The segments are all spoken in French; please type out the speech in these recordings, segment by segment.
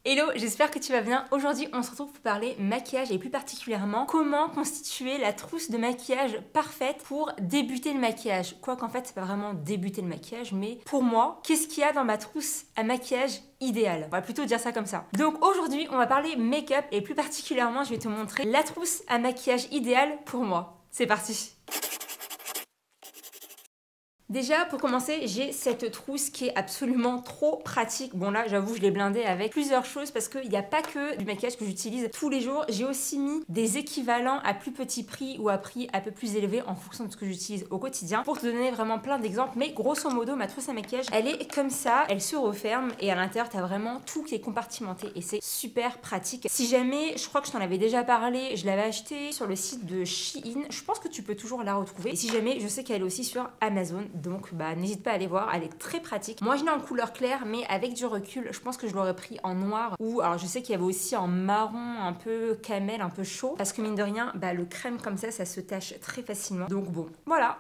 Hello, j'espère que tu vas bien. Aujourd'hui, on se retrouve pour parler maquillage et plus particulièrement comment constituer la trousse de maquillage parfaite pour débuter le maquillage. Quoi qu'en fait, c'est pas vraiment débuter le maquillage, mais pour moi, qu'est-ce qu'il y a dans ma trousse à maquillage idéale? On va plutôt dire ça comme ça. Donc aujourd'hui, on va parler make-up et plus particulièrement, je vais te montrer la trousse à maquillage idéale pour moi. C'est parti! Déjà, pour commencer, j'ai cette trousse qui est absolument trop pratique. Bon là, j'avoue, je l'ai blindée avec plusieurs choses parce qu'il n'y a pas que du maquillage que j'utilise tous les jours. J'ai aussi mis des équivalents à plus petit prix ou à prix un peu plus élevé en fonction de ce que j'utilise au quotidien pour te donner vraiment plein d'exemples. Mais grosso modo, ma trousse à maquillage, elle est comme ça. Elle se referme et à l'intérieur, tu as vraiment tout qui est compartimenté et c'est super pratique. Si jamais, je crois que je t'en avais déjà parlé, je l'avais acheté sur le site de Shein. Je pense que tu peux toujours la retrouver. Et si jamais, je sais qu'elle est aussi sur Amazon. Donc bah n'hésite pas à aller voir, elle est très pratique. Moi je l'ai en couleur claire, mais avec du recul, je pense que je l'aurais pris en noir ou alors je sais qu'il y avait aussi en marron un peu camel, un peu chaud, parce que mine de rien, bah le crème comme ça se tache très facilement. Donc bon, voilà.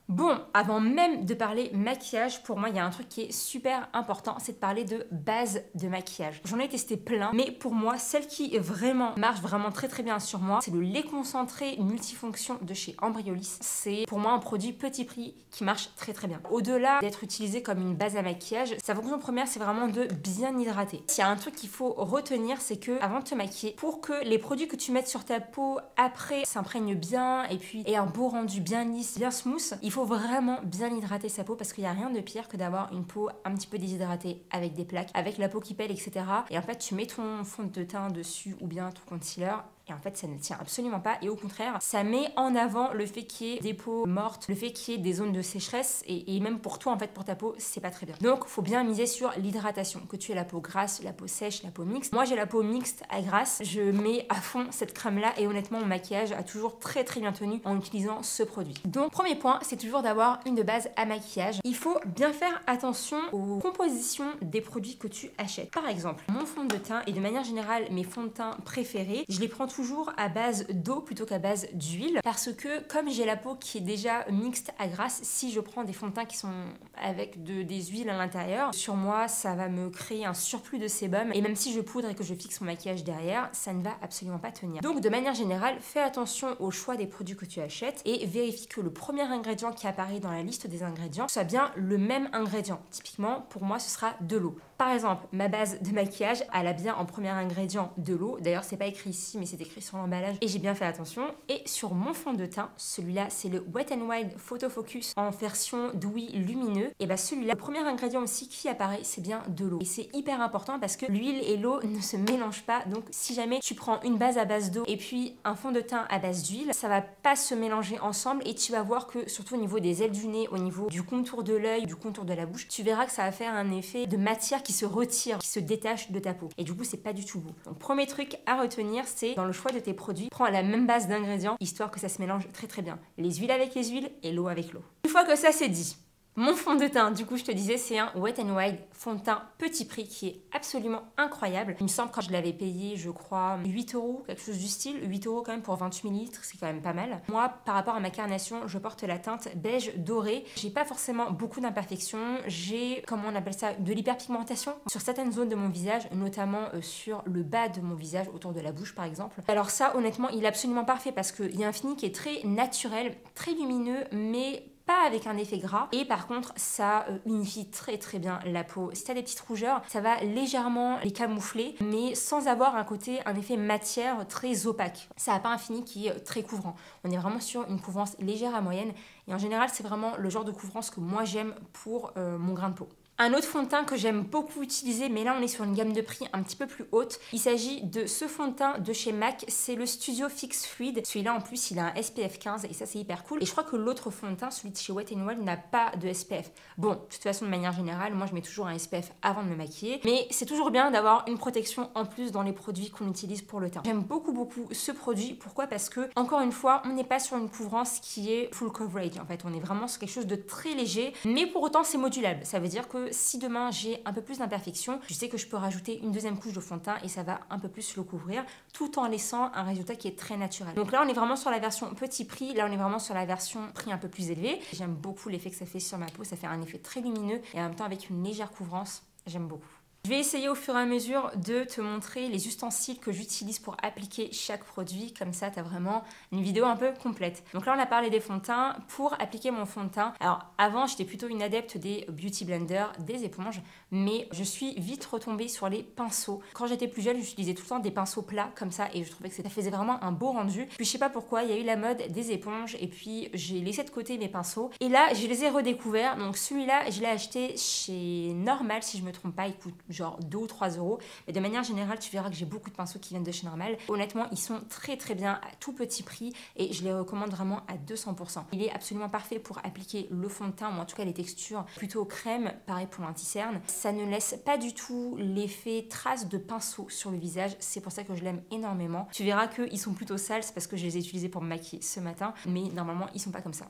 Bon, avant même de parler maquillage, pour moi, il y a un truc qui est super important, c'est de parler de base de maquillage. J'en ai testé plein, mais pour moi, celle qui vraiment marche vraiment très bien sur moi, c'est le lait concentré multifonction de chez Embryolisse. C'est pour moi un produit petit prix qui marche très bien. Au-delà d'être utilisé comme une base à maquillage, sa fonction première, c'est vraiment de bien hydrater. S'il y a un truc qu'il faut retenir, c'est que avant de te maquiller, pour que les produits que tu mettes sur ta peau après s'imprègnent bien et puis aient un beau rendu bien lisse, bien smooth, il faut vraiment bien hydrater sa peau parce qu'il n'y a rien de pire que d'avoir une peau un petit peu déshydratée avec des plaques, avec la peau qui pèle, etc. Et en fait, tu mets ton fond de teint dessus ou bien ton concealer et en fait, ça ne tient absolument pas. Et au contraire, ça met en avant le fait qu'il y ait des peaux mortes, le fait qu'il y ait des zones de sécheresse et même pour toi, en fait, pour ta peau, c'est pas très bien. Donc, faut bien miser sur l'hydratation, que tu aies la peau grasse, la peau sèche, la peau mixte. Moi, j'ai la peau mixte à grasse. Je mets à fond cette crème-là et honnêtement, mon maquillage a toujours très bien tenu en utilisant ce produit. Donc, premier point, c'est toujours d'avoir une de base à maquillage. Il faut bien faire attention aux compositions des produits que tu achètes. Par exemple, mon fond de teint et de manière générale, mes fonds de teint préférés, je les prends toujours à base d'eau plutôt qu'à base d'huile parce que comme j'ai la peau qui est déjà mixte à grasse, si je prends des fonds de teint qui sont avec des huiles à l'intérieur, sur moi ça va me créer un surplus de sébum et même si je poudre et que je fixe mon maquillage derrière, ça ne va absolument pas tenir. Donc de manière générale, fais attention au choix des produits que tu achètes et vérifie que le premier ingrédient qui apparaît dans la liste des ingrédients soit bien le même ingrédient. Typiquement, pour moi, ce sera de l'eau. Par exemple, ma base de maquillage, elle a bien en premier ingrédient de l'eau. D'ailleurs, c'est pas écrit ici, mais c'est écrit sur l'emballage et j'ai bien fait attention. Et sur mon fond de teint, celui-là, c'est le Wet n Wild Photo Focus en version douillet lumineux. Et bah celui-là, le premier ingrédient aussi qui apparaît, c'est bien de l'eau. Et c'est hyper important parce que l'huile et l'eau ne se mélangent pas. Donc, si jamais tu prends une base à base d'eau et puis un fond de teint à base d'huile, ça va pas se mélanger ensemble et tu vas voir que surtout au niveau des ailes du nez, au niveau du contour de l'œil, du contour de la bouche, tu verras que ça va faire un effet de matière qui se retire, qui se détache de ta peau. Et du coup, c'est pas du tout beau. Donc, premier truc à retenir, c'est dans le choix de tes produits, prends la même base d'ingrédients, histoire que ça se mélange très bien. Les huiles avec les huiles et l'eau avec l'eau. Une fois que ça c'est dit, mon fond de teint, du coup, je te disais, c'est un Wet n Wild fond de teint petit prix qui est absolument incroyable. Il me semble quand je l'avais payé, je crois, 8 €, quelque chose du style. 8 € quand même pour 28 ml, c'est quand même pas mal. Moi, par rapport à ma carnation, je porte la teinte beige doré. J'ai pas forcément beaucoup d'imperfections. J'ai, comment on appelle ça, de l'hyperpigmentation sur certaines zones de mon visage, notamment sur le bas de mon visage, autour de la bouche par exemple. Alors ça, honnêtement, il est absolument parfait parce qu'il y a un fini qui est très naturel, très lumineux, mais pas avec un effet gras et par contre ça unifie très bien la peau. Si t'as des petites rougeurs, ça va légèrement les camoufler mais sans avoir un effet matière très opaque. Ça n'a pas un fini qui est très couvrant. On est vraiment sur une couvrance légère à moyenne et en général c'est vraiment le genre de couvrance que moi j'aime pour mon grain de peau. Un autre fond de teint que j'aime beaucoup utiliser, mais là on est sur une gamme de prix un petit peu plus haute. Il s'agit de ce fond de teint de chez MAC, c'est le Studio Fix Fluid. Celui-là en plus il a un SPF 15 et ça c'est hyper cool. Et je crois que l'autre fond de teint, celui de chez Wet n Wild, n'a pas de SPF. Bon, de toute façon de manière générale, moi je mets toujours un SPF avant de me maquiller. Mais c'est toujours bien d'avoir une protection en plus dans les produits qu'on utilise pour le teint. J'aime beaucoup ce produit. Pourquoi? Parce que, encore une fois, on n'est pas sur une couvrance qui est full coverage. En fait, on est vraiment sur quelque chose de très léger, mais pour autant c'est modulable. Ça veut dire que si demain j'ai un peu plus d'imperfection, je sais que je peux rajouter une deuxième couche de fond de teint et ça va un peu plus le couvrir tout en laissant un résultat qui est très naturel. Donc là on est vraiment sur la version petit prix, là on est vraiment sur la version prix un peu plus élevé. J'aime beaucoup l'effet que ça fait sur ma peau, ça fait un effet très lumineux et en même temps avec une légère couvrance, j'aime beaucoup. Je vais essayer au fur et à mesure de te montrer les ustensiles que j'utilise pour appliquer chaque produit. Comme ça, tu as vraiment une vidéo un peu complète. Donc là, on a parlé des fonds de teint. Pour appliquer mon fond de teint, alors avant, j'étais plutôt une adepte des beauty blenders, des éponges, mais je suis vite retombée sur les pinceaux. Quand j'étais plus jeune, j'utilisais tout le temps des pinceaux plats comme ça et je trouvais que ça faisait vraiment un beau rendu. Puis je sais pas pourquoi, il y a eu la mode des éponges et puis j'ai laissé de côté mes pinceaux. Et là, je les ai redécouverts. Donc celui-là, je l'ai acheté chez Normal, si je me trompe pas, il coûte genre 2 ou 3 euros. Mais de manière générale, tu verras que j'ai beaucoup de pinceaux qui viennent de chez Normal. Honnêtement, ils sont très très bien à tout petit prix et je les recommande vraiment à 200%. Il est absolument parfait pour appliquer le fond de teint ou en tout cas les textures plutôt crème, pareil pour l'anti-cerne. Ça ne laisse pas du tout l'effet trace de pinceau sur le visage. C'est pour ça que je l'aime énormément. Tu verras qu'ils sont plutôt sales, c'est parce que je les ai utilisés pour me maquiller ce matin, mais normalement ils sont pas comme ça.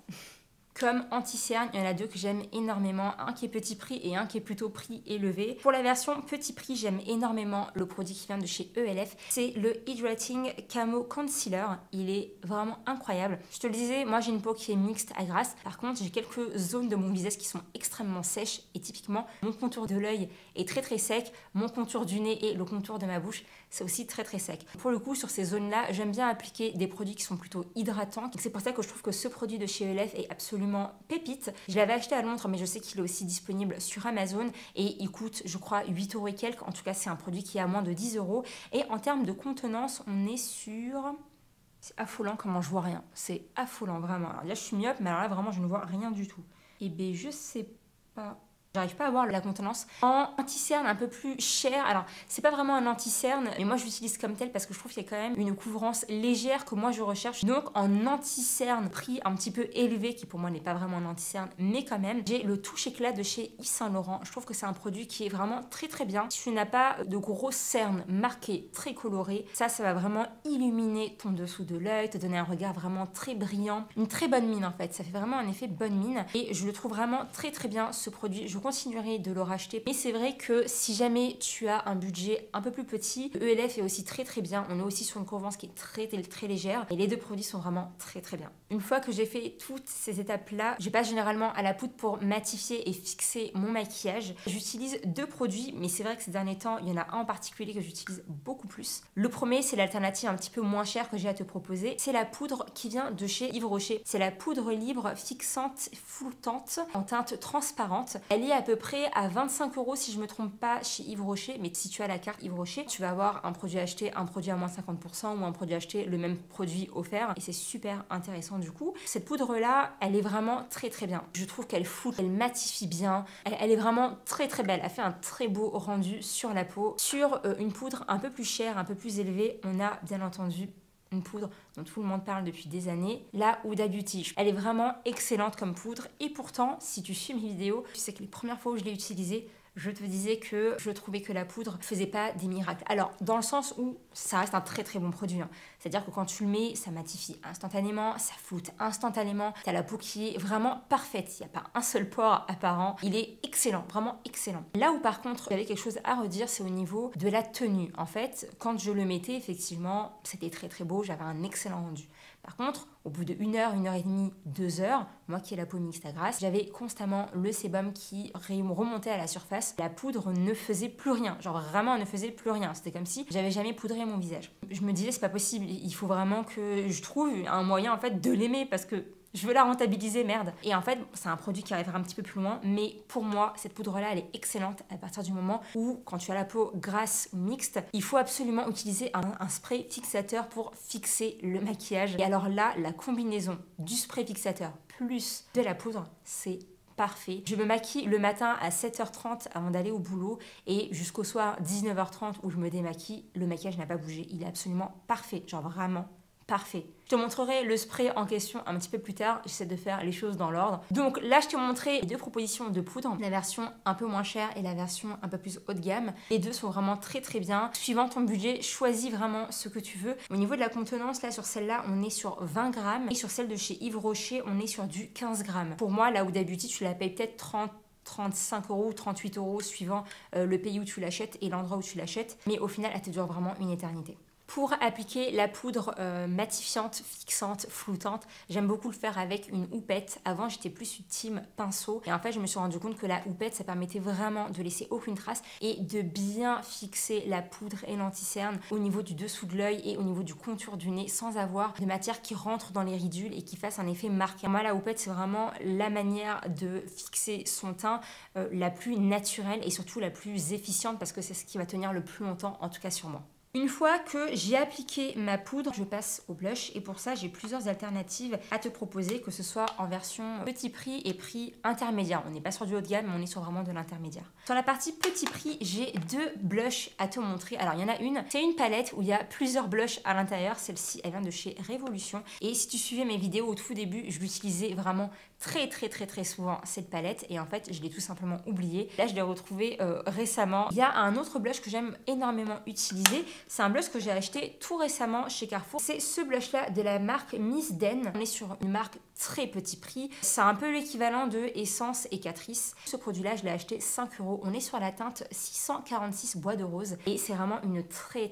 Comme anti-cerne, il y en a deux que j'aime énormément, un qui est petit prix et un qui est plutôt prix élevé. Pour la version petit prix, j'aime énormément le produit qui vient de chez ELF. C'est le Hydrating Camo Concealer. Il est vraiment incroyable. Je te le disais, moi j'ai une peau qui est mixte à grasse. Par contre, j'ai quelques zones de mon visage qui sont extrêmement sèches et typiquement, mon contour de l'œil est très très sec. Mon contour du nez et le contour de ma bouche, c'est aussi très très sec. Pour le coup, sur ces zones-là, j'aime bien appliquer des produits qui sont plutôt hydratants. C'est pour ça que je trouve que ce produit de chez ELF est absolument pépite. Je l'avais acheté à Londres, mais je sais qu'il est aussi disponible sur Amazon et il coûte, je crois, 8 euros et quelques. En tout cas, c'est un produit qui est à moins de 10 euros. Et en termes de contenance, on est sur... C'est affolant comment je vois rien. C'est affolant, vraiment. Alors là, je suis myope, mais alors là, vraiment, je ne vois rien du tout. Et ben, je sais pas... J'arrive pas à voir la contenance. En anti-cerne un peu plus cher, alors c'est pas vraiment un anti-cerne, mais moi je l'utilise comme tel parce que je trouve qu'il y a quand même une couvrance légère que moi je recherche. Donc en anti-cerne prix un petit peu élevé, qui pour moi n'est pas vraiment un anti-cerne, mais quand même, j'ai le Touche Éclat de chez Yves Saint Laurent. Je trouve que c'est un produit qui est vraiment très très bien. Si tu n'as pas de gros cernes marquées, très colorées, ça va vraiment illuminer ton dessous de l'œil, te donner un regard vraiment très brillant. Une très bonne mine en fait, ça fait vraiment un effet bonne mine et je le trouve vraiment très très bien ce produit. Je continuerai de le racheter. Mais c'est vrai que si jamais tu as un budget un peu plus petit, ELF est aussi très très bien. On est aussi sur une couvrance qui est très très légère et les deux produits sont vraiment très très bien. Une fois que j'ai fait toutes ces étapes-là, je passe généralement à la poudre pour matifier et fixer mon maquillage. J'utilise deux produits, mais c'est vrai que ces derniers temps, il y en a un en particulier que j'utilise beaucoup plus. Le premier, c'est l'alternative un petit peu moins chère que j'ai à te proposer. C'est la poudre qui vient de chez Yves Rocher. C'est la poudre libre fixante floutante en teinte transparente. Elle est à peu près à 25 euros si je me trompe pas chez Yves Rocher, mais si tu as la carte Yves Rocher, tu vas avoir un produit acheté, un produit à moins 50% ou un produit acheté, le même produit offert et c'est super intéressant du coup. Cette poudre là, elle est vraiment très très bien. Je trouve qu'elle floute, elle matifie bien, elle est vraiment très très belle, elle fait un très beau rendu sur la peau. Sur une poudre un peu plus chère, un peu plus élevée, on a bien entendu une poudre dont tout le monde parle depuis des années, la Huda Beauty. Elle est vraiment excellente comme poudre et pourtant, si tu suis mes vidéos, tu sais que les premières fois où je l'ai utilisée, je te disais que je trouvais que la poudre faisait pas des miracles. Alors, dans le sens où ça reste un très très bon produit. Hein. C'est-à-dire que quand tu le mets, ça matifie instantanément, ça floute instantanément. Tu as la peau qui est vraiment parfaite. Il n'y a pas un seul pore apparent. Il est excellent, vraiment excellent. Là où par contre, il y avait quelque chose à redire, c'est au niveau de la tenue. En fait, quand je le mettais, effectivement, c'était très très beau. J'avais un excellent rendu. Par contre, au bout de 1 heure, 1 heure et demie, 2 heures, moi qui ai la peau mixte à grasse, j'avais constamment le sébum qui remontait à la surface. La poudre ne faisait plus rien. Genre vraiment, elle ne faisait plus rien. C'était comme si j'avais jamais poudré mon visage. Je me disais, c'est pas possible. Il faut vraiment que je trouve un moyen en fait de l'aimer parce que je veux la rentabiliser, merde. Et en fait, c'est un produit qui arrivera un petit peu plus loin, mais pour moi, cette poudre-là, elle est excellente à partir du moment où, quand tu as la peau grasse ou mixte, il faut absolument utiliser un spray fixateur pour fixer le maquillage. Et alors là, la combinaison du spray fixateur plus de la poudre, c'est parfait. Je me maquille le matin à 7h30 avant d'aller au boulot et jusqu'au soir 19h30 où je me démaquille, le maquillage n'a pas bougé. Il est absolument parfait, genre vraiment parfait. Je te montrerai le spray en question un petit peu plus tard. J'essaie de faire les choses dans l'ordre. Donc là, je t'ai montré les deux propositions de poudre. La version un peu moins chère et la version un peu plus haut de gamme. Les deux sont vraiment très très bien. Suivant ton budget, choisis vraiment ce que tu veux. Au niveau de la contenance, là sur celle-là, on est sur 20 grammes. Et sur celle de chez Yves Rocher, on est sur du 15 grammes. Pour moi, la Huda Beauty, tu la payes peut-être 35 euros ou 38 euros suivant le pays où tu l'achètes et l'endroit où tu l'achètes. Mais au final, elle te dure vraiment une éternité. Pour appliquer la poudre matifiante, fixante, floutante, j'aime beaucoup le faire avec une houppette. Avant, j'étais plus une team pinceau. Et en fait, je me suis rendu compte que la houppette, ça permettait vraiment de laisser aucune trace et de bien fixer la poudre et l'anti-cerne au niveau du dessous de l'œil et au niveau du contour du nez sans avoir de matière qui rentre dans les ridules et qui fasse un effet marqué. Moi, la houppette, c'est vraiment la manière de fixer son teint la plus naturelle et surtout la plus efficiente parce que c'est ce qui va tenir le plus longtemps, en tout cas sur moi. Une fois que j'ai appliqué ma poudre, je passe au blush et pour ça j'ai plusieurs alternatives à te proposer, que ce soit en version petit prix et prix intermédiaire. On n'est pas sur du haut de gamme, mais on est sur vraiment de l'intermédiaire. Sur la partie petit prix, j'ai 2 blushs à te montrer. Alors il y en a une, c'est une palette où il y a plusieurs blushs à l'intérieur. Celle-ci, elle vient de chez Révolution. Et si tu suivais mes vidéos au tout début, je l'utilisais vraiment très souvent cette palette et en fait je l'ai tout simplement oubliée. Là je l'ai retrouvée récemment. Il y a un autre blush que j'aime énormément utiliser. C'est un blush que j'ai acheté tout récemment chez Carrefour. C'est ce blush là de la marque Miss Den. On est sur une marque très petit prix. C'est un peu l'équivalent de Essence et Catrice. Ce produit là je l'ai acheté 5 €. On est sur la teinte 646 bois de rose et c'est vraiment une très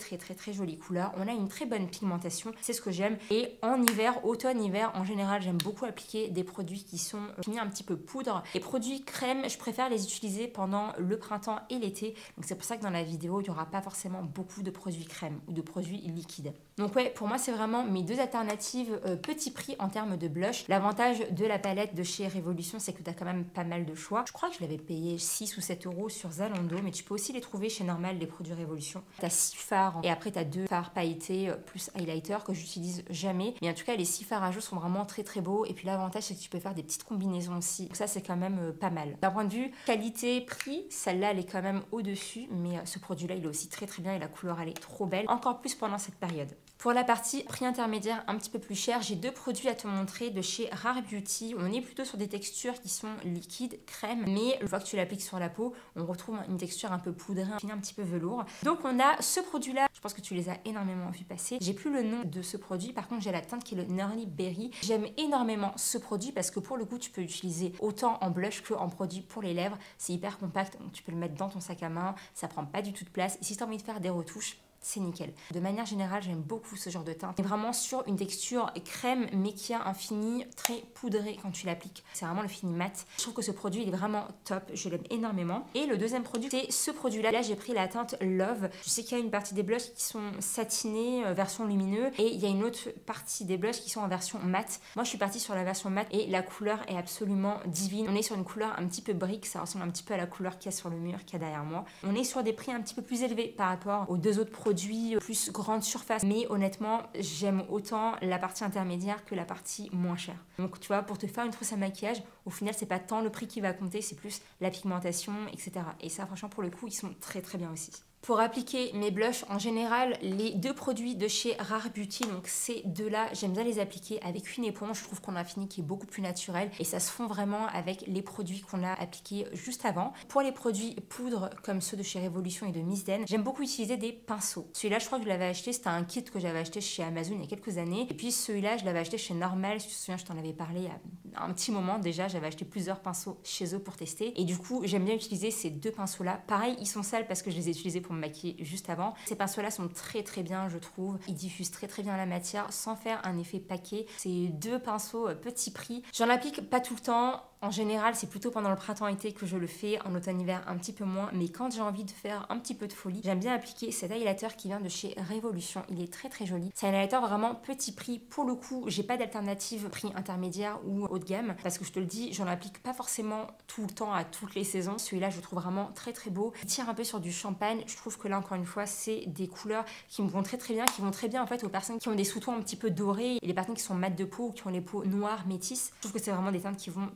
jolie couleur. On a une très bonne pigmentation, c'est ce que j'aime. Et en hiver, automne-hiver en général, j'aime beaucoup appliquer des produits qui sont finis un petit peu poudre. Les produits crème, je préfère les utiliser pendant le printemps et l'été. Donc c'est pour ça que dans la vidéo, il n'y aura pas forcément beaucoup de produits crème ou de produits liquides. Donc ouais, pour moi, c'est vraiment mes 2 alternatives petit prix en termes de blush. L'avantage de la palette de chez Révolution, c'est que tu as quand même pas mal de choix. Je crois que je l'avais payé 6 ou 7 € sur Zalando, mais tu peux aussi les trouver chez Normal, les produits Révolution. Tu as 6 fards et après tu as 2 fards pailletés plus highlighter que j'utilise jamais. Mais en tout cas, les 6 fards à jour sont vraiment très beaux. Et puis l'avantage, c'est que tu peux faire des petites combinaisons aussi. Donc ça, c'est quand même pas mal. D'un point de vue qualité-prix, celle-là, elle est quand même au-dessus. Mais ce produit-là, il est aussi très bien et la couleur, elle est trop belle. Encore plus pendant cette période. Pour la partie prix intermédiaire un petit peu plus cher, j'ai 2 produits à te montrer de chez Rare Beauty. On est plutôt sur des textures qui sont liquides, crème, mais une fois que tu l'appliques sur la peau, on retrouve une texture un peu poudrée, un petit peu velours. Donc on a ce produit-là, je pense que tu les as énormément vu passer. J'ai plus le nom de ce produit, par contre j'ai la teinte qui est le Gnarly Berry. J'aime énormément ce produit parce que pour le coup, tu peux l'utiliser autant en blush qu'en produit pour les lèvres. C'est hyper compact, donc tu peux le mettre dans ton sac à main, ça prend pas du tout de place. Et si tu as envie de faire des retouches, c'est nickel. De manière générale, j'aime beaucoup ce genre de teinte. C'est vraiment sur une texture crème, mais qui a un fini très poudré quand tu l'appliques. C'est vraiment le fini mat. Je trouve que ce produit, il est vraiment top. Je l'aime énormément. Et le deuxième produit, c'est ce produit-là. Là, j'ai pris la teinte Love. Je sais qu'il y a une partie des blushs qui sont satinés, version lumineux. Et il y a une autre partie des blushs qui sont en version mat. Moi, je suis partie sur la version mat et la couleur est absolument divine. On est sur une couleur un petit peu brique. Ça ressemble un petit peu à la couleur qu'il y a sur le mur, qu'il y a derrière moi. On est sur des prix un petit peu plus élevés par rapport aux 2 autres produits plus grande surface, mais honnêtement j'aime autant la partie intermédiaire que la partie moins chère. Donc tu vois, pour te faire une trousse à maquillage, au final c'est pas tant le prix qui va compter, c'est plus la pigmentation, etc. Et ça franchement pour le coup ils sont très bien aussi. Pour appliquer mes blushs, en général, les 2 produits de chez Rare Beauty, donc ces 2-là, j'aime bien les appliquer avec une éponge. Je trouve qu'on a un fini qui est beaucoup plus naturel et ça se fond vraiment avec les produits qu'on a appliqués juste avant. Pour les produits poudre comme ceux de chez Révolution et de Miss Den, j'aime beaucoup utiliser des pinceaux. Celui-là, je crois que je l'avais acheté, c'était un kit que j'avais acheté chez Amazon il y a quelques années. Et puis celui-là, je l'avais acheté chez Normal, si tu te souviens, je t'en avais parlé il y a un petit moment déjà. J'avais acheté plusieurs pinceaux chez eux pour tester. Et du coup, j'aime bien utiliser ces 2 pinceaux-là. Pareil, ils sont sales parce que je les ai utilisés pour me maquiller juste avant. Ces pinceaux là sont très bien, je trouve. Ils diffusent très bien la matière sans faire un effet paquet. C'est 2 pinceaux petit prix. J'en applique pas tout le temps. En général, c'est plutôt pendant le printemps-été que je le fais, en automne-hiver un petit peu moins, mais quand j'ai envie de faire un petit peu de folie, j'aime bien appliquer cet highlighter qui vient de chez Révolution. Il est très joli. C'est un highlighter vraiment petit prix. Pour le coup, j'ai pas d'alternative prix intermédiaire ou haut de gamme, parce que je te le dis, j'en applique pas forcément tout le temps à toutes les saisons. Celui-là, je le trouve vraiment très beau. Il tire un peu sur du champagne. Je trouve que là, encore une fois, c'est des couleurs qui me vont très bien, qui vont très bien en fait aux personnes qui ont des sous-tons un petit peu dorés et les personnes qui sont mates de peau ou qui ont les peaux noires, métisses. Je trouve que c'est vraiment des teintes qui vont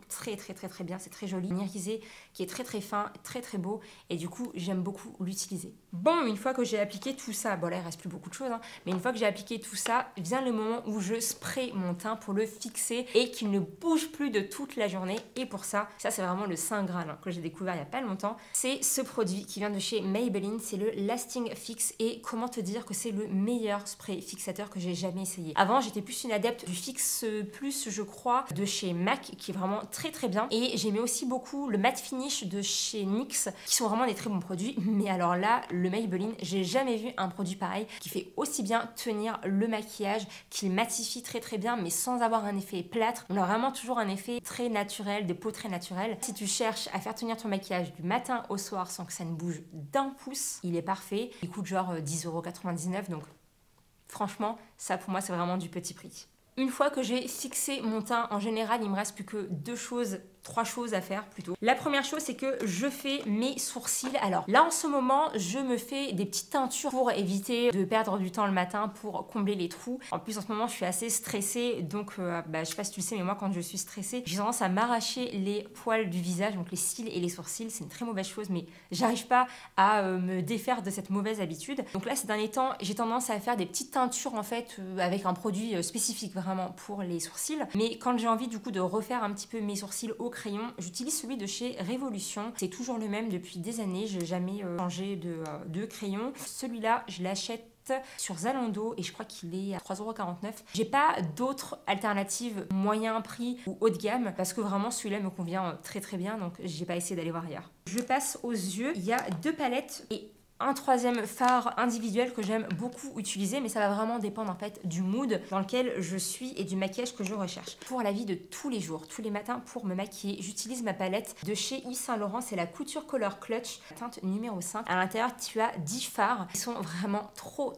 très bien, c'est très joli, irisé qui est très fin, très beau et du coup j'aime beaucoup l'utiliser. Bon, une fois que j'ai appliqué tout ça, bon là il reste plus beaucoup de choses, mais une fois que j'ai appliqué tout ça, vient le moment où je spray mon teint pour le fixer et qu'il ne bouge plus de toute la journée. Et pour ça c'est vraiment le saint graal que j'ai découvert il y a pas longtemps, c'est ce produit qui vient de chez Maybelline, c'est le Lasting Fix. Et comment te dire que c'est le meilleur spray fixateur que j'ai jamais essayé. Avant j'étais plus une adepte du Fix Plus, je crois, de chez MAC, qui est vraiment très très bien. Et j'aimais aussi beaucoup le matte finish de chez NYX, qui sont vraiment des très bons produits. Mais alors là, le Maybelline, j'ai jamais vu un produit pareil qui fait aussi bien tenir le maquillage, qu'il matifie très très bien, mais sans avoir un effet plâtre. On a vraiment toujours un effet très naturel, des peaux très naturelles. Si tu cherches à faire tenir ton maquillage du matin au soir sans que ça ne bouge d'un pouce, il est parfait. Il coûte genre 10,99 €, donc franchement, ça pour moi c'est vraiment du petit prix. Une fois que j'ai fixé mon teint, en général, il me reste plus que trois choses à faire plutôt. La première chose, c'est que je fais mes sourcils. Alors là, en ce moment, je me fais des petites teintures pour éviter de perdre du temps le matin pour combler les trous. En plus, en ce moment, je suis assez stressée, donc je sais pas si tu le sais, mais moi, quand je suis stressée, j'ai tendance à m'arracher les poils du visage, donc les cils et les sourcils. C'est une très mauvaise chose, mais j'arrive pas à me défaire de cette mauvaise habitude. Donc là, ces derniers temps, j'ai tendance à faire des petites teintures en fait avec un produit spécifique vraiment pour les sourcils. Mais quand j'ai envie du coup de refaire un petit peu mes sourcils au crayon, j'utilise celui de chez Révolution. C'est toujours le même depuis des années, je n'ai jamais changé de crayon. Celui-là, je l'achète sur Zalando et je crois qu'il est à 3,49 €. J'ai pas d'autres alternatives moyen prix ou haut de gamme parce que vraiment celui-là me convient très très bien, donc j'ai pas essayé d'aller voir ailleurs. Je passe aux yeux. Il y a deux palettes et un troisième fard individuel que j'aime beaucoup utiliser, mais ça va vraiment dépendre en fait du mood dans lequel je suis et du maquillage que je recherche. Pour la vie de tous les jours, tous les matins pour me maquiller, j'utilise ma palette de chez Yves Saint Laurent, c'est la Couture Color Clutch, teinte numéro 5. À l'intérieur, tu as 10 fards qui sont vraiment trop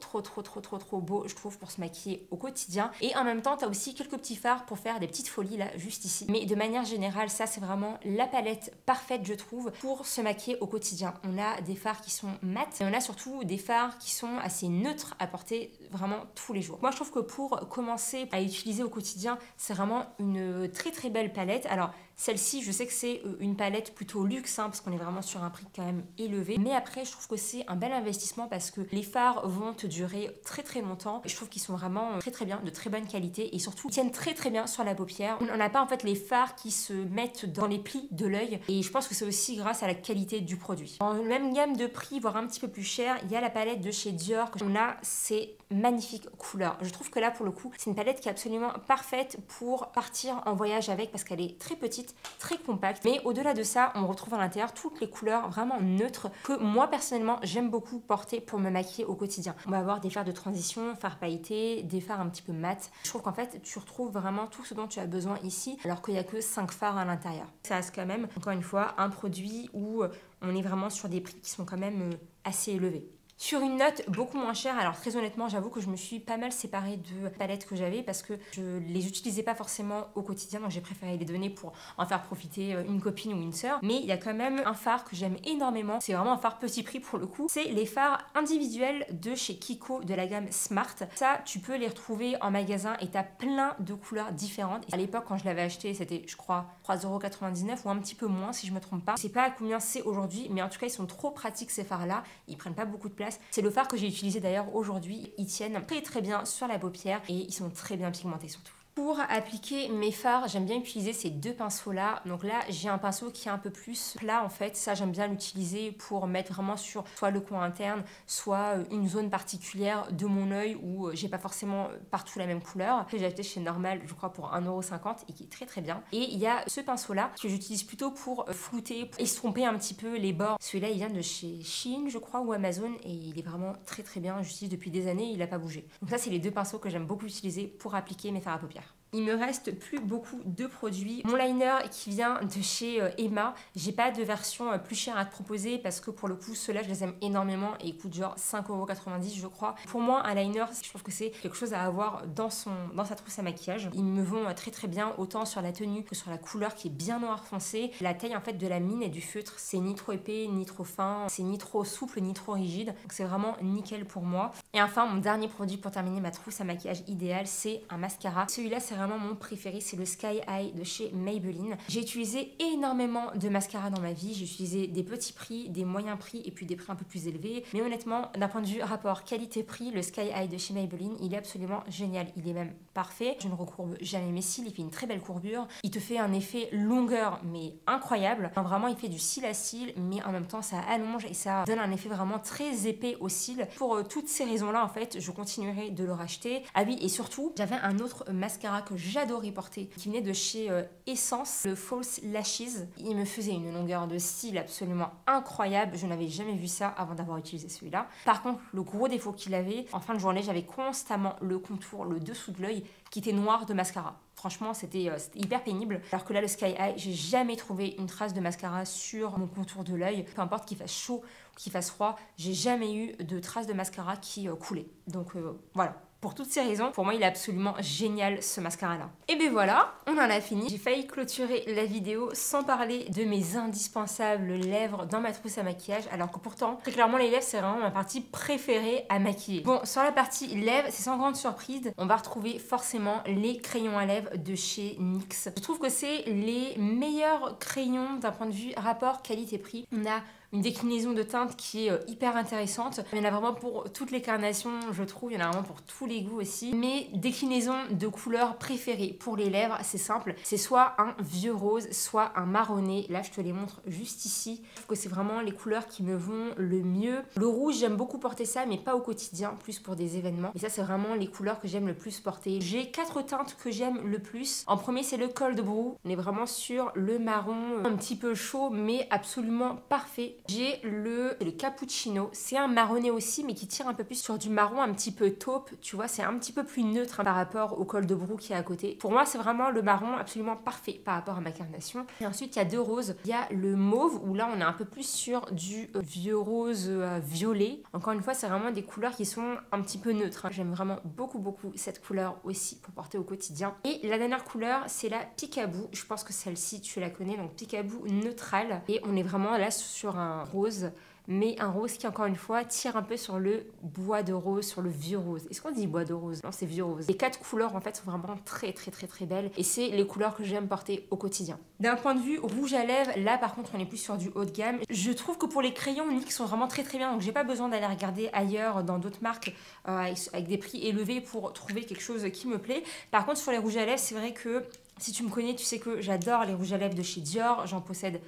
beaux, je trouve, pour se maquiller au quotidien. Et en même temps, tu as aussi quelques petits fards pour faire des petites folies là, juste ici. Mais de manière générale, ça c'est vraiment la palette parfaite, je trouve, pour se maquiller au quotidien. On a des fards qui sont mat. Et on a surtout des fards qui sont assez neutres à porter vraiment tous les jours. Moi, je trouve que pour commencer à utiliser au quotidien, c'est vraiment une très très belle palette. Alors, celle-ci, je sais que c'est une palette plutôt luxe, parce qu'on est vraiment sur un prix quand même élevé. Mais après, je trouve que c'est un bel investissement parce que les fards vont te durer très très longtemps. Et je trouve qu'ils sont vraiment très très bien, de très bonne qualité. Et surtout, ils tiennent très très bien sur la paupière. On n'a pas en fait les fards qui se mettent dans les plis de l'œil. Et je pense que c'est aussi grâce à la qualité du produit. Dans la même gamme de prix, voire un petit peu plus cher, il y a la palette de chez Dior. On a ces magnifiques couleurs. Je trouve que là, pour le coup, c'est une palette qui est absolument parfaite pour partir en voyage avec parce qu'elle est très petite, très compacte. Mais au-delà de ça, on retrouve à l'intérieur toutes les couleurs vraiment neutres que moi, personnellement, j'aime beaucoup porter pour me maquiller au quotidien. On va avoir des fards de transition, fards pailletés, des fards un petit peu mat. Je trouve qu'en fait, tu retrouves vraiment tout ce dont tu as besoin ici, alors qu'il n'y a que 5 fards à l'intérieur. Ça reste quand même, encore une fois, un produit où on est vraiment sur des prix qui sont quand même assez élevés. Sur une note beaucoup moins chère, alors très honnêtement, j'avoue que je me suis pas mal séparée de palettes que j'avais parce que je les utilisais pas forcément au quotidien, donc j'ai préféré les donner pour en faire profiter une copine ou une sœur. Mais il y a quand même un fard que j'aime énormément, c'est vraiment un fard petit prix pour le coup, c'est les fards individuels de chez Kiko de la gamme Smart. Ça, tu peux les retrouver en magasin et t'as plein de couleurs différentes. Et à l'époque, quand je l'avais acheté, c'était, je crois, 3,99 € ou un petit peu moins si je me trompe pas. Je sais pas à combien c'est aujourd'hui, mais en tout cas, ils sont trop pratiques ces fards-là, ils prennent pas beaucoup de place. C'est le fard que j'ai utilisé d'ailleurs aujourd'hui. Ils tiennent très très bien sur la paupière et ils sont très bien pigmentés surtout. Pour appliquer mes fards, j'aime bien utiliser ces deux pinceaux là. Donc là, j'ai un pinceau qui est un peu plus plat en fait. Ça, j'aime bien l'utiliser pour mettre vraiment sur soit le coin interne, soit une zone particulière de mon œil où j'ai pas forcément partout la même couleur. Que j'ai acheté chez Normal, je crois, pour 1,50 € et qui est très très bien. Et il y a ce pinceau là que j'utilise plutôt pour flouter, pour estomper un petit peu les bords. Celui-là, il vient de chez Shein, je crois, ou Amazon et il est vraiment très très bien. J'utilise depuis des années, il n'a pas bougé. Donc ça, c'est les deux pinceaux que j'aime beaucoup utiliser pour appliquer mes fards à paupières. Il me reste plus beaucoup de produits. Mon liner qui vient de chez Emma, j'ai pas de version plus chère à te proposer parce que pour le coup ceux-là je les aime énormément et ils coûtent genre 5,90 € je crois. Pour moi un liner, je trouve que c'est quelque chose à avoir dans sa trousse à maquillage. Ils me vont très très bien autant sur la tenue que sur la couleur qui est bien noir foncé. La taille en fait de la mine et du feutre, c'est ni trop épais ni trop fin, c'est ni trop souple ni trop rigide. Donc c'est vraiment nickel pour moi. Et enfin mon dernier produit pour terminer ma trousse à maquillage idéale, c'est un mascara. Celui-là c'est vraiment mon préféré, c'est le Sky High de chez Maybelline. J'ai utilisé énormément de mascara dans ma vie. J'ai utilisé des petits prix, des moyens prix et puis des prix un peu plus élevés. Mais honnêtement, d'un point de vue rapport qualité-prix, le Sky High de chez Maybelline, il est absolument génial. Il est même parfait. Je ne recourbe jamais mes cils. Il fait une très belle courbure. Il te fait un effet longueur, mais incroyable. Enfin, vraiment, il fait du cil à cil, mais en même temps, ça allonge et ça donne un effet vraiment très épais aux cils. Pour toutes ces raisons-là, en fait, je continuerai de le racheter. Ah oui, et surtout, j'avais un autre mascara que j'adorais porter, qui venait de chez Essence, le False Lashes. Il me faisait une longueur de cils absolument incroyable. Je n'avais jamais vu ça avant d'avoir utilisé celui-là. Par contre, le gros défaut qu'il avait, en fin de journée, j'avais constamment le contour, le dessous de l'œil qui était noir de mascara. Franchement, c'était hyper pénible. Alors que là, le Sky High, j'ai jamais trouvé une trace de mascara sur mon contour de l'œil. Peu importe qu'il fasse chaud ou qu'il fasse froid, j'ai jamais eu de trace de mascara qui coulait. Donc voilà. Pour toutes ces raisons, pour moi, il est absolument génial ce mascara-là. Et bien voilà, on en a fini. J'ai failli clôturer la vidéo sans parler de mes indispensables lèvres dans ma trousse à maquillage, alors que pourtant, très clairement, les lèvres, c'est vraiment ma partie préférée à maquiller. Bon, sur la partie lèvres, c'est sans grande surprise, on va retrouver forcément les crayons à lèvres de chez NYX. Je trouve que c'est les meilleurs crayons d'un point de vue rapport qualité-prix. On a une déclinaison de teintes qui est hyper intéressante. Il y en a vraiment pour toutes les carnations, je trouve. Il y en a vraiment pour tous les goûts aussi. Mes déclinaisons de couleurs préférées pour les lèvres, c'est simple. C'est soit un vieux rose, soit un marronné. Là, je te les montre juste ici. Je trouve que c'est vraiment les couleurs qui me vont le mieux. Le rouge, j'aime beaucoup porter ça, mais pas au quotidien, plus pour des événements. Et ça, c'est vraiment les couleurs que j'aime le plus porter. J'ai 4 teintes que j'aime le plus. En premier, c'est le Cold Brew. On est vraiment sur le marron un petit peu chaud, mais absolument parfait. J'ai le cappuccino, c'est un marronné aussi mais qui tire un peu plus sur du marron un petit peu taupe, tu vois, c'est un petit peu plus neutre par rapport au Cold Brew qui est à côté. Pour moi c'est vraiment le marron absolument parfait par rapport à ma carnation. Et ensuite il y a 2 roses, il y a le mauve où là on est un peu plus sur du vieux rose violet. Encore une fois c'est vraiment des couleurs qui sont un petit peu neutres, hein. J'aime vraiment beaucoup cette couleur aussi pour porter au quotidien. Et la dernière couleur c'est la Peekaboo, je pense que celle-ci tu la connais, donc Peekaboo neutrale. Et on est vraiment là sur un rose, mais un rose qui encore une fois tire un peu sur le bois de rose, sur le vieux rose. Est-ce qu'on dit bois de rose? Non, c'est vieux rose. Les 4 couleurs en fait sont vraiment très belles et c'est les couleurs que j'aime porter au quotidien. D'un point de vue rouge à lèvres, là par contre on est plus sur du haut de gamme. Je trouve que pour les crayons NYX sont vraiment très bien, donc j'ai pas besoin d'aller regarder ailleurs dans d'autres marques avec des prix élevés pour trouver quelque chose qui me plaît. Par contre sur les rouges à lèvres, c'est vrai que si tu me connais, tu sais que j'adore les rouges à lèvres de chez Dior. J'en possède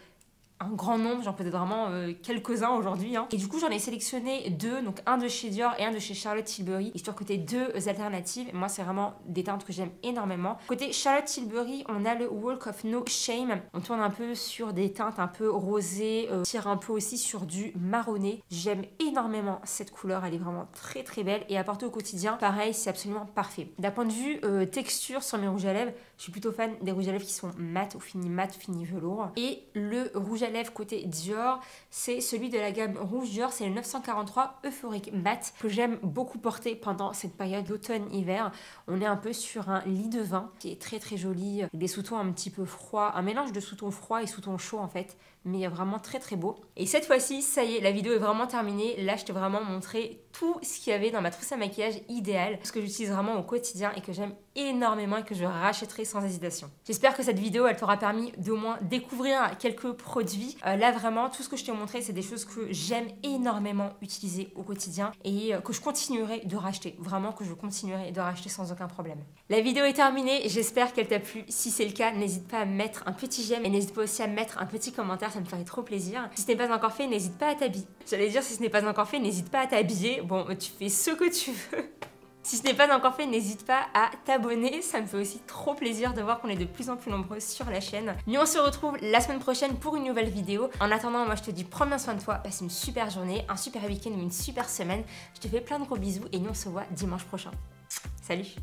un grand nombre, j'en possède vraiment quelques-uns aujourd'hui. Hein. Et du coup, j'en ai sélectionné 2, donc un de chez Dior et un de chez Charlotte Tilbury, histoire que tu aies 2 alternatives. Et moi, c'est vraiment des teintes que j'aime énormément. Côté Charlotte Tilbury, on a le Walk of No Shame. On tourne un peu sur des teintes un peu rosées, tire un peu aussi sur du marronné. J'aime énormément cette couleur, elle est vraiment très belle. Et à porter au quotidien, pareil, c'est absolument parfait. D'un point de vue texture sur mes rouges à lèvres, je suis plutôt fan des rouges à lèvres qui sont mat ou fini velours. Et le rouge à lèvres côté Dior, c'est celui de la gamme rouge Dior, c'est le 943 Euphoric Matte que j'aime beaucoup porter pendant cette période d'automne-hiver. On est un peu sur un lit de vin qui est très joli, des sous-tons un petit peu froids, un mélange de sous-tons froids et sous-tons chauds en fait, mais vraiment très beau. Et cette fois-ci, ça y est, la vidéo est vraiment terminée. Là, je t'ai vraiment montré tout ce qu'il y avait dans ma trousse à maquillage idéale, ce que j'utilise vraiment au quotidien et que j'aime énormément et que je rachèterai sans hésitation. J'espère que cette vidéo, elle t'aura permis d'au moins découvrir quelques produits. Là, vraiment, tout ce que je t'ai montré, c'est des choses que j'aime énormément utiliser au quotidien et que je continuerai de racheter. Vraiment que je continuerai de racheter sans aucun problème. La vidéo est terminée, j'espère qu'elle t'a plu. Si c'est le cas, n'hésite pas à mettre un petit j'aime et n'hésite pas aussi à mettre un petit commentaire, ça me ferait trop plaisir. Si ce n'est pas encore fait, n'hésite pas à t'habiller. J'allais dire si ce n'est pas encore fait, n'hésite pas à t'habiller. Bon, tu fais ce que tu veux. Si ce n'est pas encore fait, n'hésite pas à t'abonner, ça me fait aussi trop plaisir de voir qu'on est de plus en plus nombreux sur la chaîne. Nous on se retrouve la semaine prochaine pour une nouvelle vidéo. En attendant, moi je te dis prends bien soin de toi, passe une super journée, un super week-end ou une super semaine. Je te fais plein de gros bisous et nous on se voit dimanche prochain. Salut!